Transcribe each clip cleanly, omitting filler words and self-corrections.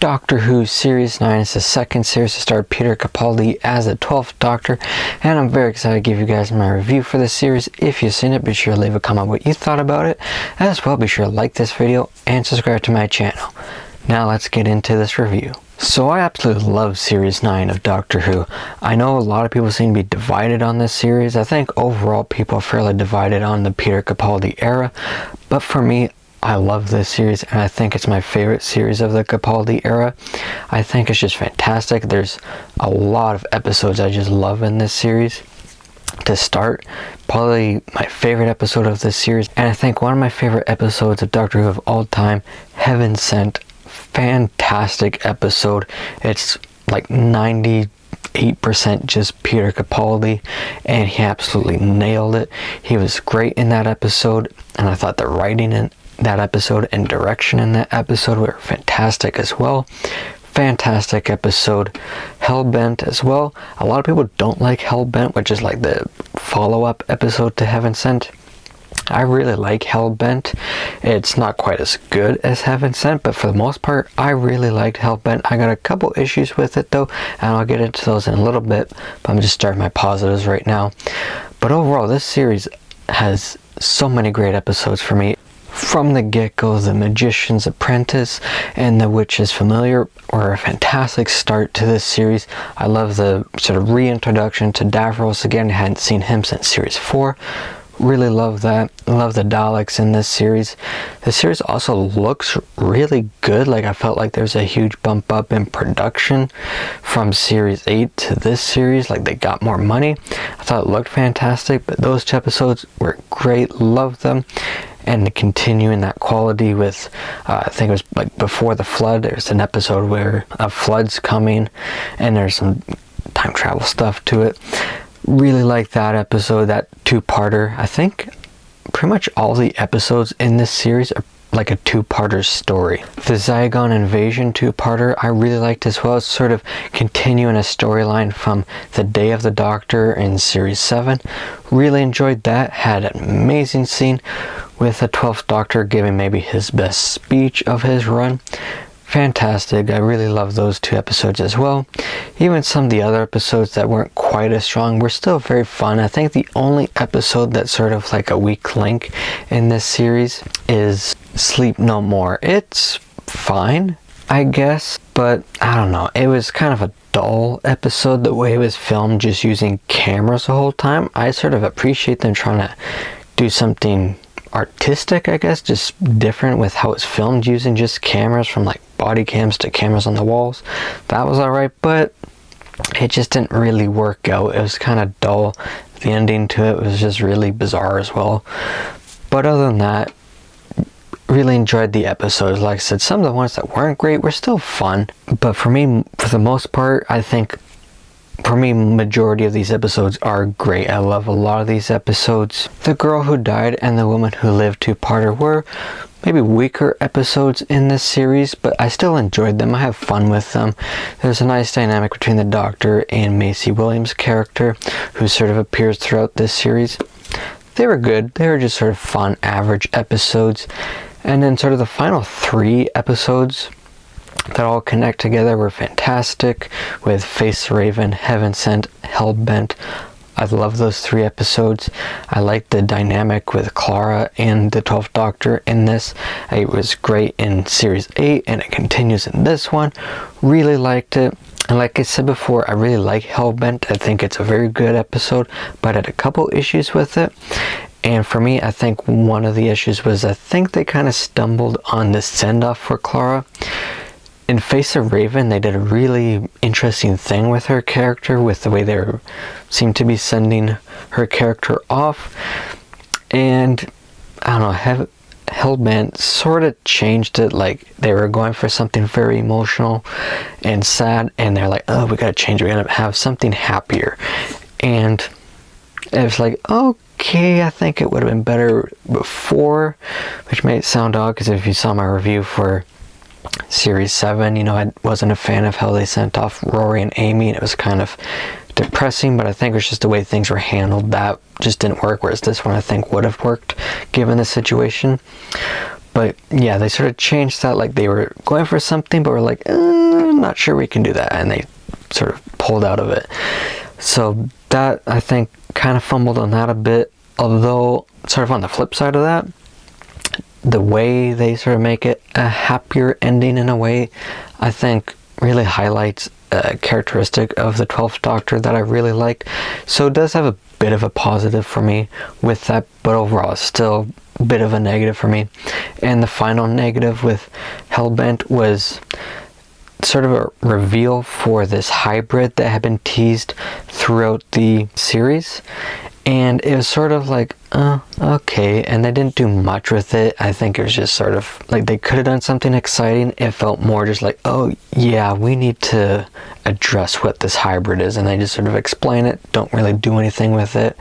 Doctor Who Series 9 is the second series to star Peter Capaldi as the 12th Doctor, and I'm very excited to give you guys my review for this series. If you've seen it, be sure to leave a comment what you thought about it. As well, be sure to like this video and subscribe to my channel. Now let's get into this review. So I absolutely love Series 9 of Doctor Who. I know a lot of people seem to be divided on this series. I think overall people are fairly divided on the Peter Capaldi era, but for me, I love this series, and I think it's my favorite series of the Capaldi era. I think it's just fantastic. There's a lot of episodes I just love in this series. To start, probably my favorite episode of this series, and I think one of my favorite episodes of Doctor Who of all time, Heaven Sent. Fantastic episode. It's like 98% just Peter Capaldi, and he absolutely nailed it. He was great in that episode, and I thought the writing in that episode and direction in that episode were fantastic as well. Fantastic episode. Hellbent as well. A lot of people don't like Hellbent, which is like the follow-up episode to Heaven Sent. I really like Hellbent. It's not quite as good as Heaven Sent, but for the most part, I really liked Hellbent. I got a couple issues with it though, and I'll get into those in a little bit, but I'm just starting my positives right now. But overall, this series has so many great episodes for me. From the get-go, The Magician's Apprentice and The Witch's Familiar were a fantastic start to this series. I love the sort of reintroduction to Davros again. I hadn't seen him since Series 4. Really love that. Love the Daleks in this series. The series also looks really good. Like, I felt like there's a huge bump up in production from Series 8 to this series. Like, they got more money. I thought it looked fantastic, but those two episodes were great. Loved them. And continuing that quality with, I think it was like Before the Flood. There's an episode where a flood's coming and there's some time travel stuff to it. Really like that episode, that two-parter. I think pretty much all the episodes in this series are like a two-parter story. The Zygon Invasion two-parter I really liked as well. It's sort of continuing a storyline from the Day of the Doctor in Series 7. Really enjoyed that. Had an amazing scene with the 12th Doctor giving maybe his best speech of his run. Fantastic. I really love those two episodes as well. Even some of the other episodes that weren't quite as strong were still very fun. I think the only episode that's sort of like a weak link in this series is Sleep No More. It's fine, I guess, but I don't know. It was kind of a dull episode the way it was filmed, just using cameras the whole time. I sort of appreciate them trying to do something artistic, I guess, just different with how it's filmed, using just cameras, from like body cams to cameras on the walls. That was alright, but it just didn't really work out. It was kind of dull. The ending to it was just really bizarre as well. But other than that, really enjoyed the episodes. Like I said, some of the ones that weren't great were still fun, but for me, for the most part, I think for me, majority of these episodes are great. I love a lot of these episodes. The Girl Who Died and The Woman Who Lived two-parter were maybe weaker episodes in this series, but I still enjoyed them. I have fun with them. There's a nice dynamic between the Doctor and Maisie Williams' character, who sort of appears throughout this series. They were good. They were just sort of fun, average episodes. And then sort of the final 3 episodes that all connect together were fantastic, with Face the Raven, Heaven Sent, Hellbent. I love those 3 episodes. I liked the dynamic with Clara and the 12th Doctor in this. It was great in Series 8, and it continues in this one. Really liked it. And like I said before, I really like Hellbent. I think it's a very good episode, but I had a couple issues with it. And for me, I think one of the issues was I think they kind of stumbled on the send-off for Clara. In Face the Raven, they did a really interesting thing with her character, with the way they seemed to be sending her character off. And I don't know, Hellbent sort of changed it. Like, they were going for something very emotional and sad, and they're like, oh, we gotta change it, we're gonna have something happier. And it was like, okay, I think it would have been better before, which made it sound odd, because if you saw my review for Series 7, you know, I wasn't a fan of how they sent off Rory and Amy, and it was kind of depressing, but I think it was just the way things were handled that just didn't work, whereas this one I think would have worked given the situation. But yeah, they sort of changed that, like they were going for something, but were like, not sure we can do that, and they sort of pulled out of it. So that, I think, kind of fumbled on that a bit. Although, sort of on the flip side of that, the way they sort of make it a happier ending in a way, I think really highlights a characteristic of the 12th Doctor that I really liked. So it does have a bit of a positive for me with that, but overall it's still a bit of a negative for me. And the final negative with Hellbent was sort of a reveal for this hybrid that had been teased throughout the series, and it was sort of like, okay, and they didn't do much with it. I think it was just sort of like they could have done something exciting. It felt more just like, oh yeah, we need to address what this hybrid is, and they just sort of explain it, don't really do anything with it.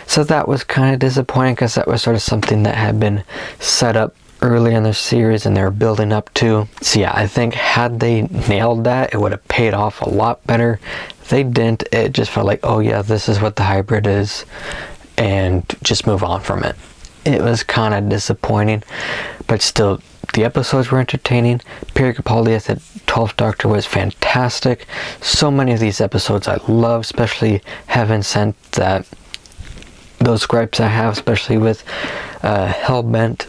So that was kind of disappointing, because that was sort of something that had been set up early in the series and they were building up to. So yeah, I think had they nailed that, it would have paid off a lot better. They didn't. It just felt like, oh yeah, this is what the hybrid is, and just move on from it. It was kind of disappointing, but still, the episodes were entertaining. Peter Capaldi as the 12th Doctor was fantastic. So many of these episodes I love, especially Heaven Sent. That those gripes I have, especially with Hellbent,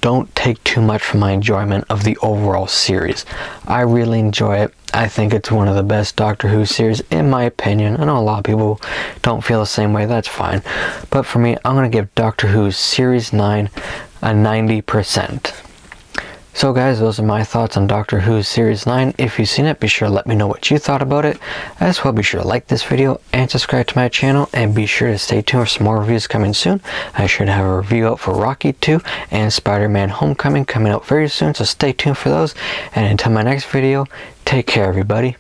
don't take too much from my enjoyment of the overall series. I really enjoy it. I think it's one of the best Doctor Who series, in my opinion. I know a lot of people don't feel the same way, that's fine. But for me, I'm going to give Doctor Who Series 9 a 90%. So guys, those are my thoughts on Doctor Who Series 9. If you've seen it, be sure to let me know what you thought about it. As well, be sure to like this video and subscribe to my channel, and be sure to stay tuned for some more reviews coming soon. I should have a review out for Rocky 2 and Spider-Man Homecoming coming out very soon, so stay tuned for those. And until my next video, take care everybody.